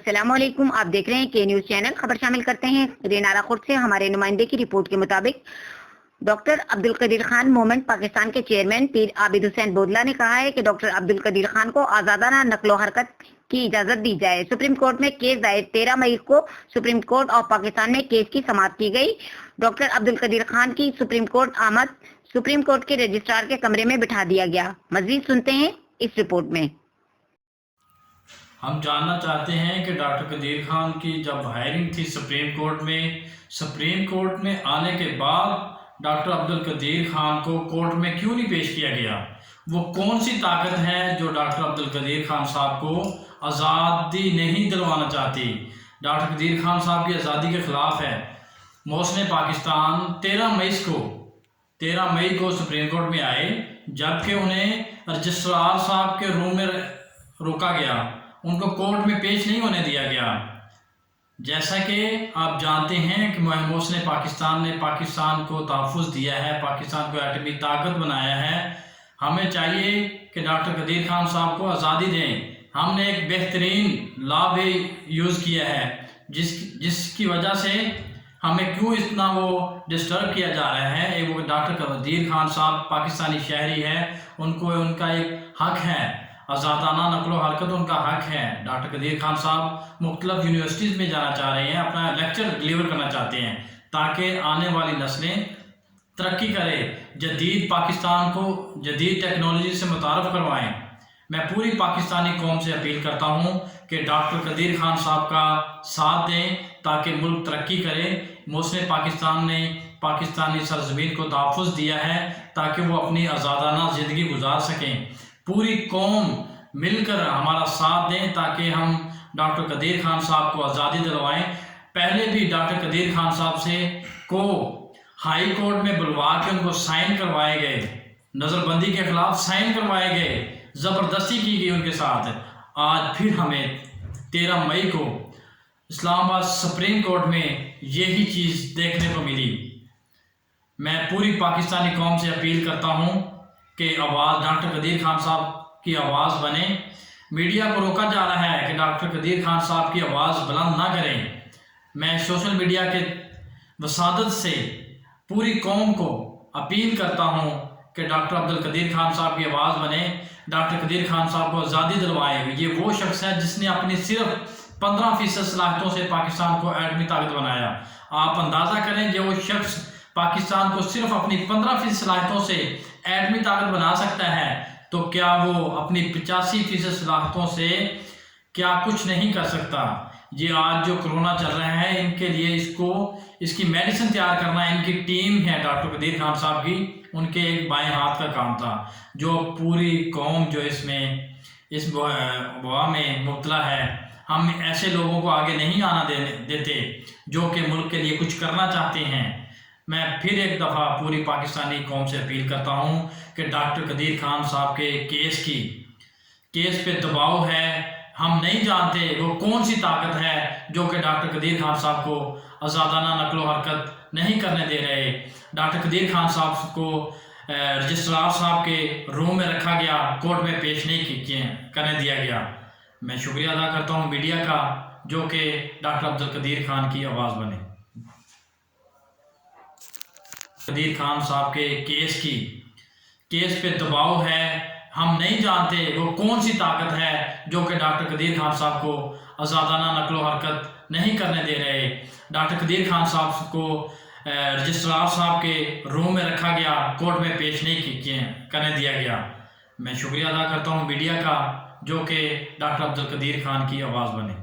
السلام علیکم، آپ دیکھ رہے ہیں کے نیوز چینل۔ خبر شامل کرتے ہیں رینارا خورد سے۔ ہمارے نمائندے کی رپورٹ کے مطابق ڈاکٹر عبدالقدیر خان موومنٹ پاکستان کے چیئرمین پیر عابد حسین بودلہ نے کہا ہے کہ ڈاکٹر عبدالقدیر خان کو آزادانہ نقل و حرکت کی اجازت دی جائے۔ سپریم کورٹ میں کیس دائر 13 مئی کو سپریم کورٹ آف پاکستان میں کیس کی سماعت کی گئی۔ ڈاکٹر عبدالقدیر خان کی سپریم کورٹ آمد سپریم کورٹ کے رجسٹرار کے کمرے میں بٹھا دیا گیا۔ مزید سنتے ہیں اس رپورٹ میں۔ ہم جاننا چاہتے ہیں کہ ڈاکٹر قدیر خان کی جب ہائرنگ تھی سپریم کورٹ میں آنے کے بعد ڈاکٹر عبدالقدیر خان کو کورٹ میں کیوں نہیں پیش کیا گیا؟ وہ کون سی طاقت ہے جو ڈاکٹر عبدالقدیر خان صاحب کو آزادی نہیں دلوانا چاہتی؟ ڈاکٹر قدیر خان صاحب کی آزادی کے خلاف ہے۔ محسن پاکستان 13 مئی کو سپریم کورٹ میں آئے، جبکہ انہیں رجسٹرار صاحب کے روم میں روکا گیا، ان کو کورٹ میں پیش نہیں ہونے دیا گیا۔ جیسا کہ آپ جانتے ہیں کہ محسن پاکستان نے پاکستان کو تحفظ دیا ہے، پاکستان کو ایٹمی طاقت بنایا ہے۔ ہمیں چاہیے کہ ڈاکٹر قدیر خان صاحب کو آزادی دیں۔ ہم نے ایک بہترین لا بھی یوز کیا ہے جس کی وجہ سے ہمیں کیوں اتنا وہ ڈسٹرب کیا جا رہا ہے۔ وہ ڈاکٹر قدیر خان صاحب پاکستانی شہری ہے، ان کا ایک حق ہے، آزادانہ نقل و حرکت ان کا حق ہے۔ ڈاکٹر قدیر خان صاحب مختلف یونیورسٹیز میں جانا چاہ رہے ہیں، اپنا لیکچر ڈیلیور کرنا چاہتے ہیں تاکہ آنے والی نسلیں ترقی کرے، جدید پاکستان کو جدید ٹیکنالوجی سے متعارف کروائیں۔ میں پوری پاکستانی قوم سے اپیل کرتا ہوں کہ ڈاکٹر قدیر خان صاحب کا ساتھ دیں تاکہ ملک ترقی کرے۔ محسن پاکستان نے پاکستانی سرزمین کو تحفظ دیا ہے تاکہ وہ اپنی آزادانہ زندگی گزار سکیں۔ پوری قوم مل کر ہمارا ساتھ دیں تاکہ ہم ڈاکٹر قدیر خان صاحب کو آزادی دلوائیں۔ پہلے بھی ڈاکٹر قدیر خان صاحب کو ہائی کورٹ میں بلوا کے ان کو سائن کروائے گئے، نظر بندی کے خلاف سائن کروائے گئے، زبردستی کی گئی ان کے ساتھ۔ آج پھر ہمیں 13 مئی کو اسلام آباد سپریم کورٹ میں یہی چیز دیکھنے کو ملی۔ میں پوری پاکستانی قوم سے اپیل کرتا ہوں کہ آواز ڈاکٹر قدیر خان صاحب کی آواز بنے۔ میڈیا کو روکا جا رہا ہے کہ ڈاکٹر قدیر خان صاحب کی آواز بلند نہ کریں۔ میں سوشل میڈیا کے وسادت سے پوری قوم کو اپیل کرتا ہوں کہ ڈاکٹر عبدالقدیر خان صاحب کی آواز بنے، ڈاکٹر قدیر خان صاحب کو آزادی دلوائے۔ یہ وہ شخص ہے جس نے اپنی صرف 15% صلاحیتوں سے پاکستان کو ایٹمی طاقت بنایا۔ آپ اندازہ کریں کہ وہ شخص پاکستان کو صرف اپنی 15% صلاحیتوں سے ایٹمی طاقت بنا سکتا ہے، تو کیا وہ اپنی 85% صلاحیتوں سے کیا کچھ نہیں کر سکتا؟ یہ آج جو کرونا چل رہا ہے، ان کے لیے اس کی میڈیسن تیار کرنا ان کی ٹیم ہے ڈاکٹر قدیر خان صاحب کی، ان کے ایک بائیں ہاتھ کا کام تھا۔ جو پوری قوم جو اس وبا میں مبتلا ہے، ہم ایسے لوگوں کو آگے نہیں آنا دیتے جو کہ ملک کے لیے کچھ کرنا چاہتے ہیں۔ میں پھر ایک دفعہ پوری پاکستانی قوم سے اپیل کرتا ہوں کہ ڈاکٹر قدیر خان صاحب کے کیس پہ دباؤ ہے۔ ہم نہیں جانتے وہ کون سی طاقت ہے جو کہ ڈاکٹر قدیر خان صاحب کو آزادانہ نقل و حرکت نہیں کرنے دے رہے۔ ڈاکٹر قدیر خان صاحب کو رجسٹرار صاحب کے روم میں رکھا گیا، کورٹ میں پیش نہیں کرنے دیا گیا۔ میں شکریہ ادا کرتا ہوں میڈیا کا جو کہ ڈاکٹر عبدالقدیر خان کی آواز بنے۔ قدیر خان صاحب کے کیس پہ دباؤ ہے۔ ہم نہیں جانتے وہ کون سی طاقت ہے جو کہ ڈاکٹر قدیر خان صاحب کو آزادانہ نقل و حرکت نہیں کرنے دے رہے۔ ڈاکٹر قدیر خان صاحب کو رجسٹرار صاحب کے روم میں رکھا گیا، کورٹ میں پیش نہیں کرنے دیا گیا۔ میں شکریہ ادا کرتا ہوں میڈیا کا جو کہ ڈاکٹر عبدالقدیر خان کی آواز بنے۔